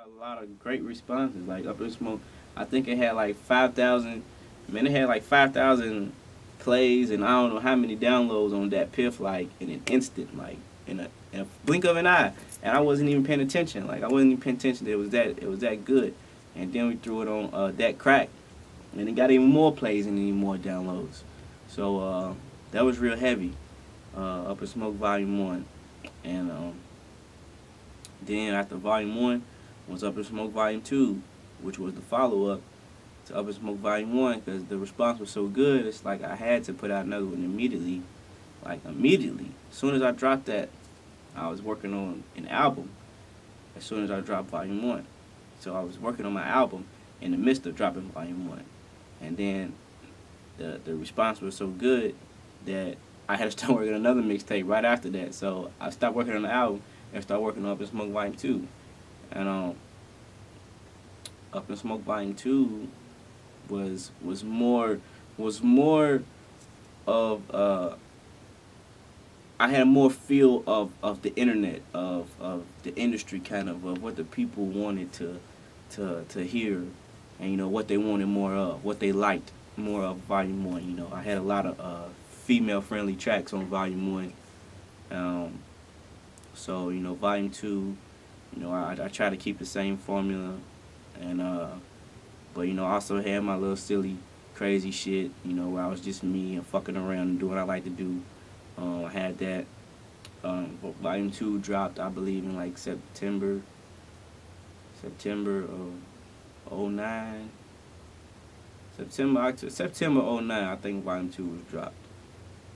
got a lot of great responses. Like Up in Smoke, I think it had like 5,000. Man, it had like 5,000 plays, and I don't know how many downloads on that piff, like in an instant, like in a blink of an eye. And I wasn't even paying attention. Like I wasn't even paying attention. It was that good. And then we threw it on that crack, and it got even more plays and even more downloads. So that was real heavy. Up in Smoke Volume One, and then after Volume 1 was Up in Smoke Volume 2, which was the follow-up to Up in Smoke Volume 1, because the response was so good, it's like I had to put out another one immediately. Like immediately. As soon as I dropped that, I was working on an album as soon as I dropped Volume 1. So I was working on my album in the midst of dropping Volume 1. And then the response was so good that I had to start working on another mixtape right after that. So I stopped working on the album and started working on Up in Smoke Volume 2. And Up in Smoke Volume 2 was more of I had more feel of the internet, of the industry, kind of what the people wanted to hear, and what they wanted more of, what they liked more of Volume 1. I had a lot of female friendly tracks on Volume 1. Um, so Volume 2, I try to keep the same formula, and but I also had my little silly crazy shit, where I was just me and fucking around and doing what I like to do. I had that. Volume 2 dropped, I believe, in like September of '09. September '09, I think Volume 2 was dropped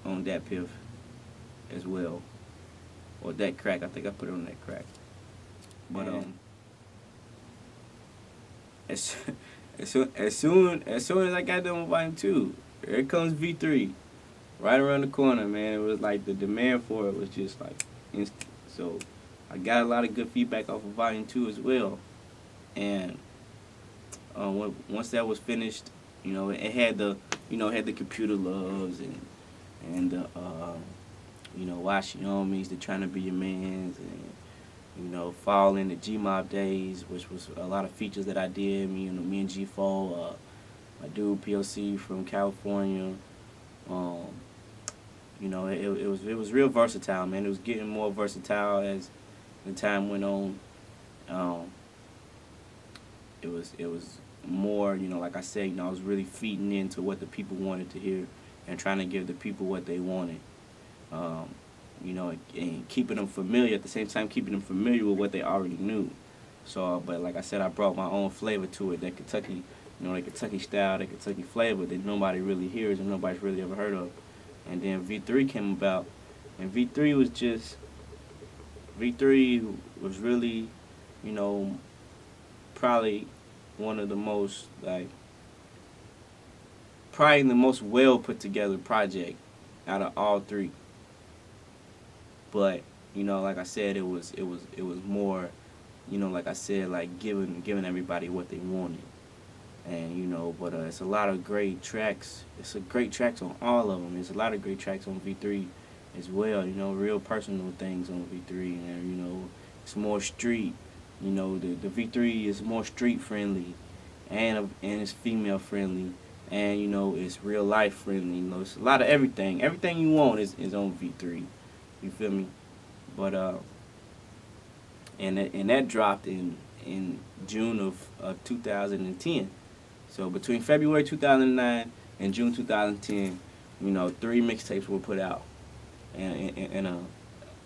on that piff as well. Or that crack, I think I put it on that crack. But as as soon as I got done with Volume 2, here comes V3. Right around the corner, man. It was like the demand for it was just like instant. So I got a lot of good feedback off of Volume 2 as well. And once that was finished, it had the computer loves, and the watch your homies, the trying to be your mans, and fall in the G Mob days, which was a lot of features that I did. Me and G4, my dude POC from California. Um, it was real versatile, man. It was getting more versatile as the time went on. Um, it was more, like I said, I was really feeding into what the people wanted to hear and trying to give the people what they wanted. Um, and keeping them familiar at the same time, keeping them familiar with what they already knew. So, but like I said, I brought my own flavor to it. That Kentucky, that Kentucky style, that Kentucky flavor that nobody really hears and nobody's really ever heard of. And then V3 came about, and V3 was really, you know, probably one of the most probably the most well put together project out of all three. But like I said, it was more, like I said, like giving everybody what they wanted. And but it's a lot of great tracks. It's a great tracks on all of them. There's a lot of great tracks on V3 as well. Real personal things on V3, and it's more street. The V3 is more street friendly, and it's female friendly, and it's real life friendly. It's a lot of everything. Everything you want is on V3. You feel me? But and that dropped in June of 2010. So between February 2009 and June 2010, three mixtapes were put out, and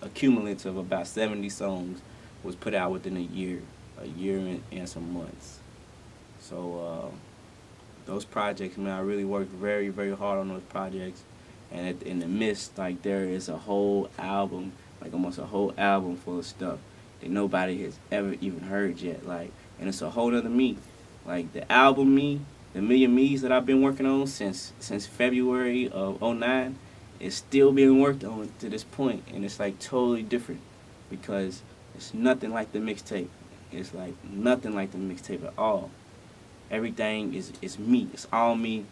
a cumulative of about 70 songs was put out within a year and some months. So those projects, man, I really worked very, very hard on those projects. And in the midst, like, there is a whole album, like almost a whole album full of stuff that nobody has ever even heard yet. Like, and it's a whole other me. Like, the album me, the Million Me's that I've been working on since February of '09 is still being worked on to this point. And it's like totally different because it's nothing like the mixtape. It's like nothing like the mixtape at all. Everything is me. It's all me.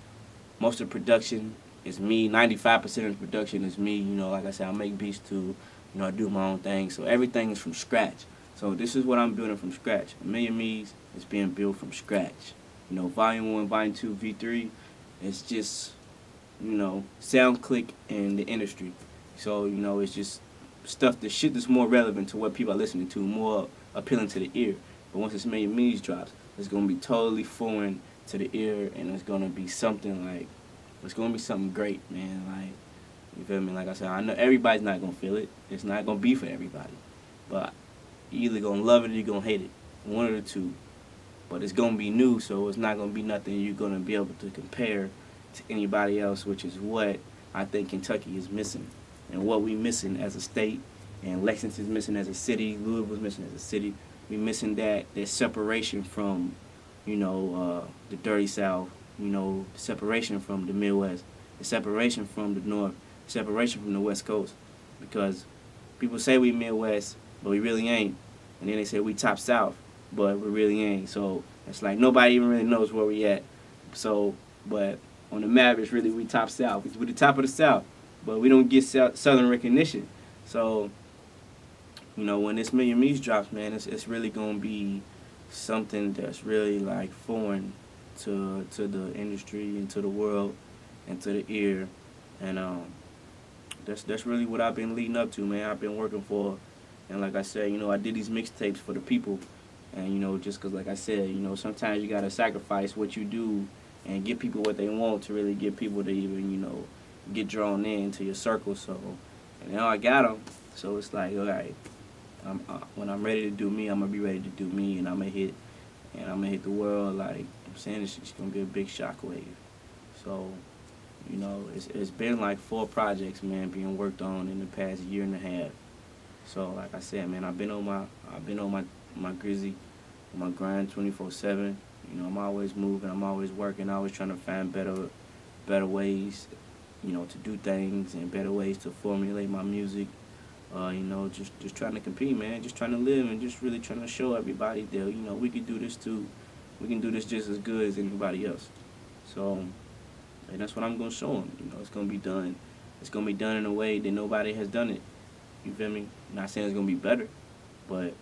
Most of the production is me. 95% of the production is me. Like I said, I make beats too. I do my own thing. So everything is from scratch. So this is what I'm building from scratch. A Million Me's is being built from scratch. Volume 1, Volume 2, V3, it's just, sound click in the industry. So, it's just stuff, the shit that's more relevant to what people are listening to, more appealing to the ear. But once this Million Me's drops, it's going to be totally foreign to the ear, and it's going to be something like, it's going to be something great, man. Like, you feel me? Like I said, I know everybody's not going to feel it. It's not going to be for everybody. But you either going to love it or you're going to hate it. One of the two. But it's going to be new, so it's not going to be nothing you're going to be able to compare to anybody else, which is what I think Kentucky is missing and what we missing as a state. And Lexington's missing as a city. Louisville's missing as a city. We missing that separation from, the dirty South, the separation from the Midwest, the separation from the North, the separation from the West Coast. Because people say we Midwest, but we really ain't. And then they say we top South, but we really ain't. So it's like nobody even really knows where we at. So, but on the map, it's really we top South. We're the top of the South, but we don't get Southern recognition. So, when this Million Me's drops, man, it's really gonna be something that's really like foreign to the industry and to the world and to the ear, and that's really what I've been leading up to, man. I've been working for, and like I said, I did these mixtapes for the people, and just because, like I said, sometimes you gotta sacrifice what you do and give people what they want to really get people to even get drawn into your circle. So, and now I got them, so it's like, all right. When I'm ready to do me, I'm gonna be ready to do me, and I'm gonna hit the world. Like I'm saying, it's gonna be a big shockwave. So, it's been like 4 projects, man, being worked on in the past year and a half. So, like I said, man, I've been on my grizzy, my grind 24/7. I'm always moving, I'm always working, always trying to find better ways, to do things and better ways to formulate my music. Just trying to compete, man. Just trying to live and just really trying to show everybody that, we can do this too. We can do this just as good as anybody else. So, and that's what I'm going to show them. It's going to be done. It's going to be done in a way that nobody has done it. You feel me? Not saying it's going to be better, but,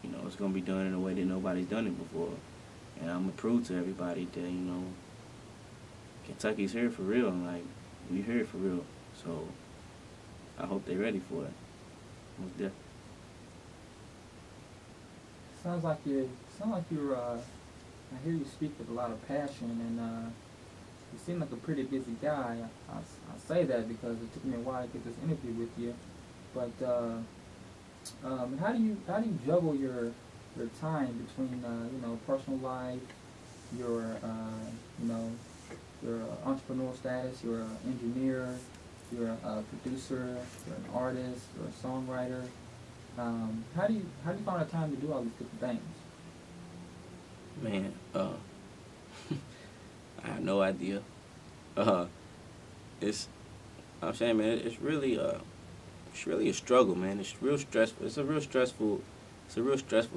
it's going to be done in a way that nobody's done it before. And I'm going to prove to everybody that, Kentucky's here for real. Like, we here for real. So, I hope they're ready for it. Most definitely. Sounds like you're. I hear you speak with a lot of passion, and you seem like a pretty busy guy. I say that because it took me a while to get this interview with you. But how do you juggle your time between personal life, your your entrepreneurial status, you're an engineer, you're a producer, you're an artist, you're a songwriter. How do you find the time to do all these different things? Man, I have no idea. It's I'm saying, man, it's really a struggle, man. It's real stressful. It's a real stressful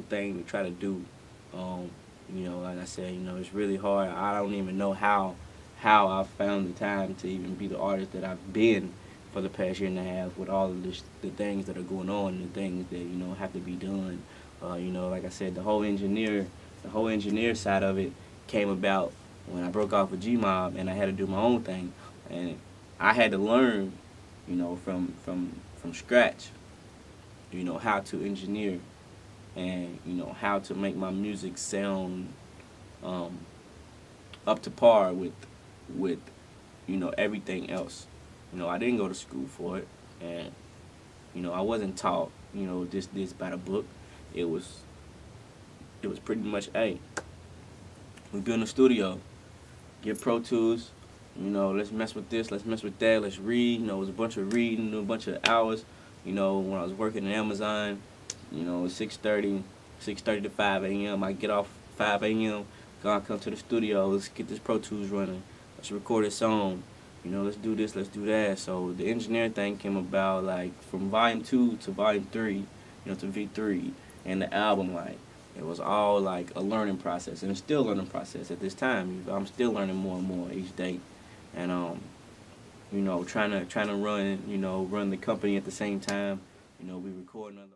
thing to try to do. Like I said, it's really hard. I don't even know how I found the time to even be the artist that I've been for the past year and a half with all of the things that are going on and the things that have to be done. Like I said, the whole engineer side of it came about when I broke off with G-Mob and I had to do my own thing, and I had to learn, from scratch, how to engineer and how to make my music sound up to par with everything else. I didn't go to school for it, and I wasn't taught this by the book. It was pretty much, hey, we build a studio, get Pro Tools, let's mess with this, let's mess with that, let's read. It was a bunch of reading, a bunch of hours. When I was working at Amazon, 6:30 to 5 a.m. I get off 5 a.m., come to the studio, let's get this Pro Tools running, let's record a song, let's do this, let's do that. So the engineering thing came about like from Volume 2 to Volume 3, to V3, and the album, like, it was all like a learning process, and it's still a learning process at this time. I'm still learning more and more each day, and trying to run the company at the same time. We record another.